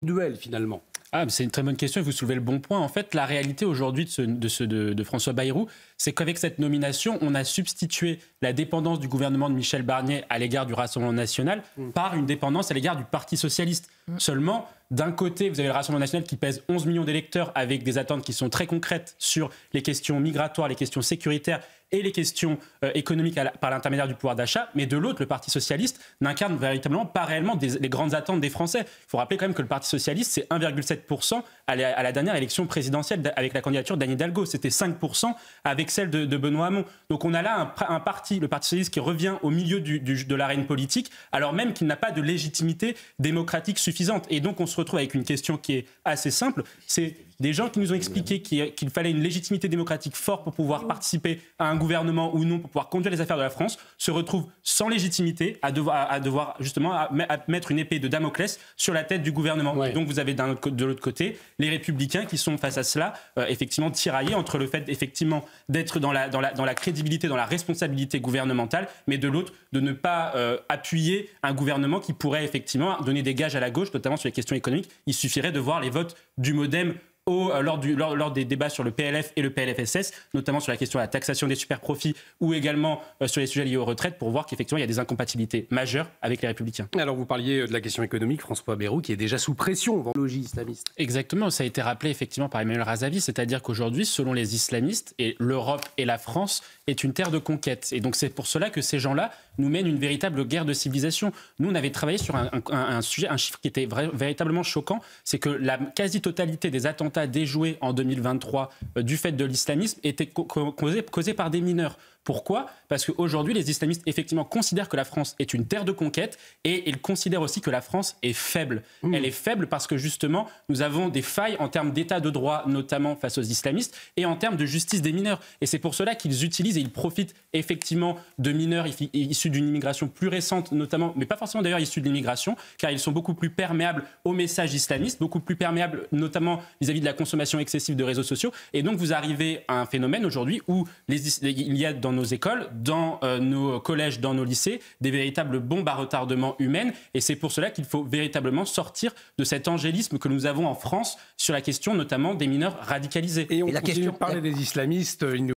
duel finalement? C'est une très bonne question et vous soulevez le bon point. En fait, la réalité aujourd'hui de François Bayrou, c'est qu'avec cette nomination, on a substitué la dépendance du gouvernement de Michel Barnier à l'égard du Rassemblement national par une dépendance à l'égard du Parti socialiste. Seulement, d'un côté, vous avez le Rassemblement national qui pèse 11 millions d'électeurs avec des attentes qui sont très concrètes sur les questions migratoires, les questions sécuritaires et les questions économiques par l'intermédiaire du pouvoir d'achat. Mais de l'autre, le Parti socialiste n'incarne véritablement pas réellement les grandes attentes des Français. Il faut rappeler quand même que le Parti socialiste, c'est 1,7% à la dernière élection présidentielle avec la candidature d'Anne Hidalgo. C'était 5% avec celle de Benoît Hamon. Donc on a là un parti, le Parti socialiste, qui revient au milieu de l'arène politique, alors même qu'il n'a pas de légitimité démocratique suffisante. Et donc on se retrouve avec une question qui est assez simple. C'est des gens qui nous ont expliqué qu'il fallait une légitimité démocratique forte pour pouvoir participer à un gouvernement ou non, pour pouvoir conduire les affaires de la France, se retrouvent sans légitimité à devoir justement à mettre une épée de Damoclès sur la tête du gouvernement. Ouais. Et donc vous avez de l'autre côté les Républicains qui sont face à cela effectivement tiraillés entre le fait effectivement d'être dans la crédibilité, dans la responsabilité gouvernementale, mais de l'autre de ne pas appuyer un gouvernement qui pourrait effectivement donner des gages à la gauche, notamment sur les questions économiques. Il suffirait de voir les votes du MoDem lors des débats sur le PLF et le PLFSS, notamment sur la question de la taxation des superprofits ou également sur les sujets liés aux retraites, pour voir qu'effectivement il y a des incompatibilités majeures avec les Républicains. Alors vous parliez de la question économique, François Bayrou, qui est déjà sous pression dans l'idéologie islamiste. Exactement, ça a été rappelé effectivement par Emmanuel Razavi, c'est-à-dire qu'aujourd'hui, selon les islamistes, l'Europe et la France est une terre de conquête. Et donc c'est pour cela que ces gens-là nous mènent une véritable guerre de civilisation. Nous, on avait travaillé sur un chiffre qui était véritablement choquant, c'est que la quasi-totalité des attentats déjoués en 2023 du fait de l'islamisme étaient causés par des mineurs. Pourquoi ? Parce qu'aujourd'hui, les islamistes, effectivement, considèrent que la France est une terre de conquête et ils considèrent aussi que la France est faible. Elle est faible parce que, justement, nous avons des failles en termes d'état de droit, notamment face aux islamistes, et en termes de justice des mineurs. Et c'est pour cela qu'ils utilisent et ils profitent, effectivement, de mineurs issus d'une immigration plus récente, notamment, mais pas forcément d'ailleurs issus de l'immigration, car ils sont beaucoup plus perméables aux messages islamistes, beaucoup plus perméables, notamment vis-à-vis de la consommation excessive de réseaux sociaux. Et donc, vous arrivez à un phénomène aujourd'hui où il y a dans nos écoles, dans nos collèges, dans nos lycées, des véritables bombes à retardement humaines. Et c'est pour cela qu'il faut véritablement sortir de cet angélisme que nous avons en France sur la question notamment des mineurs radicalisés. Et on continue de parler des islamistes, une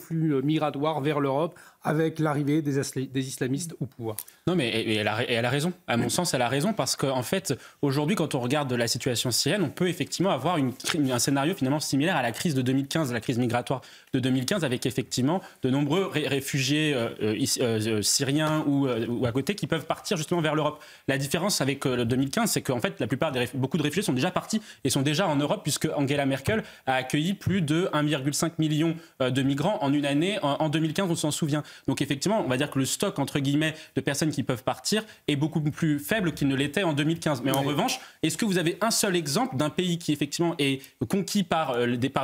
flux migratoire vers l'Europe avec l'arrivée des islamistes au pouvoir. Non, mais elle a raison. À mon sens, elle a raison parce qu'en fait, aujourd'hui, quand on regarde la situation syrienne, on peut effectivement avoir un scénario finalement similaire à la crise de 2015, la crise migratoire de 2015, avec effectivement de nombreux réfugiés syriens ou à côté qui peuvent partir justement vers l'Europe. La différence avec le 2015, c'est qu'en fait, beaucoup de réfugiés sont déjà partis et sont déjà en Europe puisque Angela Merkel a accueilli plus de 1,5 million de migrants en une année. En 2015, on s'en souvient. Donc effectivement, on va dire que le stock, entre guillemets, de personnes qui peuvent partir est beaucoup plus faible qu'il ne l'était en 2015. Mais en revanche, est-ce que vous avez un seul exemple d'un pays qui effectivement est conquis par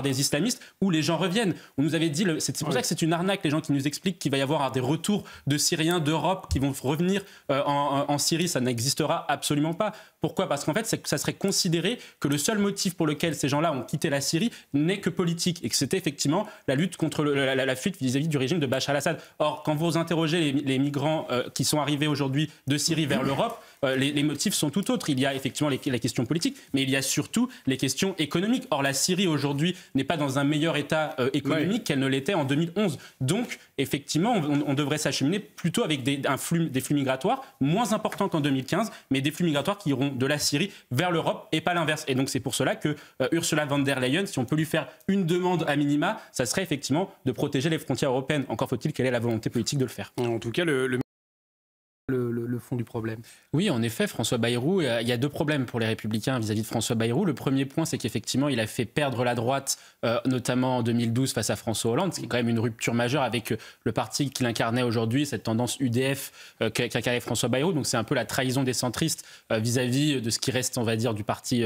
des islamistes où les gens reviennent ? On nous avait dit, c'est pour ça que c'est une arnaque, les gens qui nous expliquent qu'il va y avoir des retours de Syriens d'Europe qui vont revenir en Syrie, ça n'existera absolument pas. Pourquoi ? Parce qu'en fait, ça serait considéré que le seul motif pour lequel ces gens-là ont quitté la Syrie n'est que politique et que c'était effectivement la lutte contre la fuite vis-à-vis du régime de Bachar al-Assad. Or, quand vous interrogez les migrants qui sont arrivés aujourd'hui de Syrie vers l'Europe, les motifs sont tout autres. Il y a effectivement la question politique, mais il y a surtout les questions économiques. Or, la Syrie aujourd'hui n'est pas dans un meilleur état économique qu'elle ne l'était en 2011. Donc, effectivement, on devrait s'acheminer plutôt avec des flux migratoires moins importants qu'en 2015, mais des flux migratoires qui iront de la Syrie vers l'Europe et pas l'inverse. Et donc, c'est pour cela que Ursula von der Leyen, si on peut lui faire une demande à minima, ça serait effectivement de protéger les frontières européennes. Encore faut-il qu'elle ait la volonté politique de le faire. En tout cas, le fond du problème. Oui, en effet, François Bayrou, il y a deux problèmes pour les Républicains vis-à-vis de François Bayrou. Le premier point, c'est qu'effectivement, il a fait perdre la droite, notamment en 2012 face à François Hollande, ce qui est quand même une rupture majeure avec le parti qu'il incarnait aujourd'hui, cette tendance UDF qu'incarnait François Bayrou. Donc c'est un peu la trahison des centristes vis-à-vis de ce qui reste, on va dire, du parti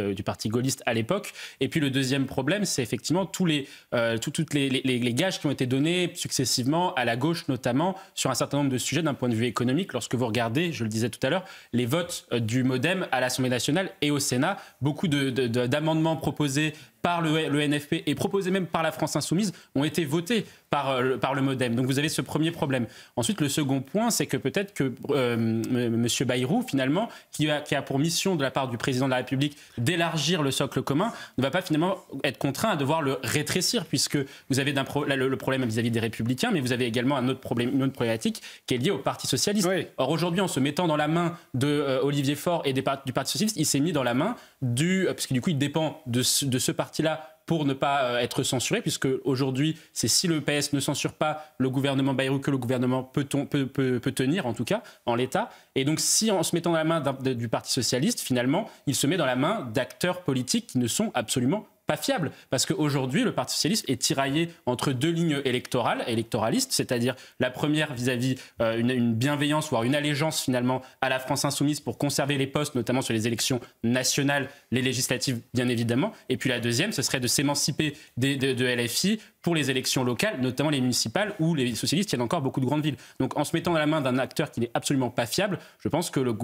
gaulliste à l'époque. Et puis le deuxième problème, c'est effectivement tous les gages qui ont été donnés successivement à la gauche, notamment sur un certain nombre de sujets d'un point de vue économique. Lorsque vous regardez, je le disais tout à l'heure, les votes du MoDem à l'Assemblée nationale et au Sénat, beaucoup d'amendements proposés par le NFP et proposés même par la France Insoumise ont été votés par le MoDem. Donc vous avez ce premier problème. Ensuite, le second point, c'est que peut-être que M. Bayrou, finalement, qui a pour mission de la part du président de la République d'élargir le socle commun, ne va pas finalement être contraint à devoir le rétrécir, puisque vous avez le problème vis-à-vis des Républicains, mais vous avez également une autre problématique qui est liée au Parti Socialiste. Oui. Or aujourd'hui, en se mettant dans la main de Olivier Faure et du Parti Socialiste, il s'est mis dans la main parce que du coup, il dépend de ce parti-là pour ne pas être censuré, puisque aujourd'hui, c'est si le PS ne censure pas le gouvernement Bayrou que le gouvernement peut tenir, en tout cas, en l'état. Et donc, si en se mettant dans la main du Parti Socialiste, finalement, il se met dans la main d'acteurs politiques qui ne sont absolument pas fiable, parce qu'aujourd'hui, le Parti socialiste est tiraillé entre deux lignes électoralistes, c'est-à-dire la première vis-à-vis une bienveillance, voire une allégeance finalement à la France insoumise pour conserver les postes, notamment sur les élections nationales, les législatives bien évidemment, et puis la deuxième, ce serait de s'émanciper de LFI pour les élections locales, notamment les municipales, où les socialistes tiennent encore beaucoup de grandes villes. Donc en se mettant dans la main d'un acteur qui n'est absolument pas fiable, je pense que le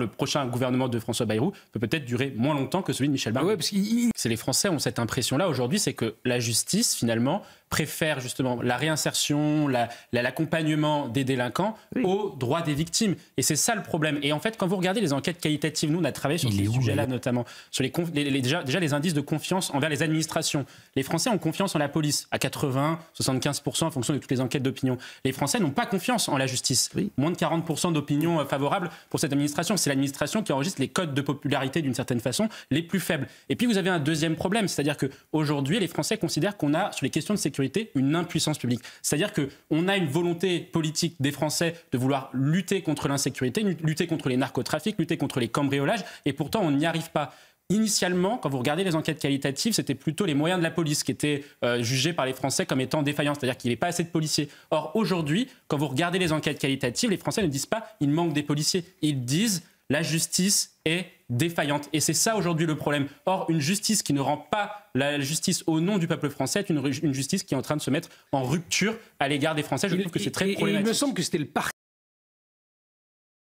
prochain gouvernement de François Bayrou peut peut-être durer moins longtemps que celui de Michel Barnier. Ouais, c'est les Français ont cette impression-là aujourd'hui, c'est que la justice, finalement, préfère justement la réinsertion, l'accompagnement des délinquants aux droits des victimes. Et c'est ça le problème. Et en fait, quand vous regardez les enquêtes qualitatives, nous, on a travaillé sur ces sujets-là, notamment, sur déjà les indices de confiance envers les administrations. Les Français ont confiance en la police, à 80, 75% en fonction de toutes les enquêtes d'opinion. Les Français n'ont pas confiance en la justice. Oui. Moins de 40% d'opinion favorable pour cette administration. C'est l'administration qui enregistre les codes de popularité, d'une certaine façon, les plus faibles. Et puis, vous avez un deuxième problème, c'est-à-dire qu'aujourd'hui, les Français considèrent qu'on a, sur les questions de sécurité, une impuissance publique. C'est-à-dire qu'on a une volonté politique des Français de vouloir lutter contre l'insécurité, lutter contre les narcotrafics, lutter contre les cambriolages, et pourtant on n'y arrive pas. Initialement, quand vous regardez les enquêtes qualitatives, c'était plutôt les moyens de la police qui étaient jugés par les Français comme étant défaillants, c'est-à-dire qu'il n'y avait pas assez de policiers. Or, aujourd'hui, quand vous regardez les enquêtes qualitatives, les Français ne disent pas « il manque des policiers », ils disent « la justice est défaillante ». Et c'est ça aujourd'hui le problème. Or, une justice qui ne rend pas la justice au nom du peuple français est une justice qui est en train de se mettre en rupture à l'égard des Français. Je trouve que c'est très problématique. Il me semble que c'était le parquet.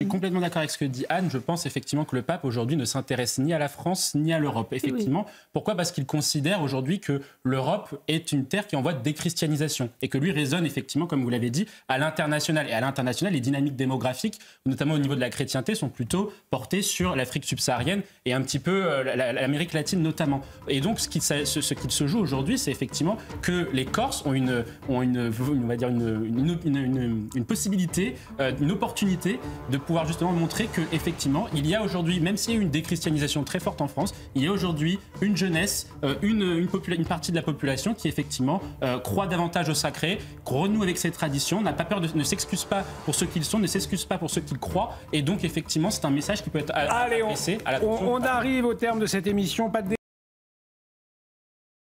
Je suis complètement d'accord avec ce que dit Anne. Je pense effectivement que le pape aujourd'hui ne s'intéresse ni à la France ni à l'Europe. Effectivement. Oui. Pourquoi ? Parce qu'il considère aujourd'hui que l'Europe est une terre qui est en voie de déchristianisation et que lui raisonne effectivement, comme vous l'avez dit, à l'international. Et à l'international, les dynamiques démographiques, notamment au niveau de la chrétienté, sont plutôt portées sur l'Afrique subsaharienne et un petit peu l'Amérique latine notamment. Et donc, ce qu'il se joue aujourd'hui, c'est effectivement que les Corses ont une possibilité, une opportunité de pouvoir justement montrer qu'effectivement, il y a aujourd'hui, même s'il y a eu une déchristianisation très forte en France, il y a aujourd'hui une jeunesse, une partie de la population qui effectivement croit davantage au sacré, renoue avec ses traditions, n'a pas peur ne s'excuse pas pour ceux qu'ils sont, ne s'excuse pas pour ceux qu'ils croient, et donc effectivement, c'est un message qui peut être adressé à la on arrive au terme de cette émission, pas de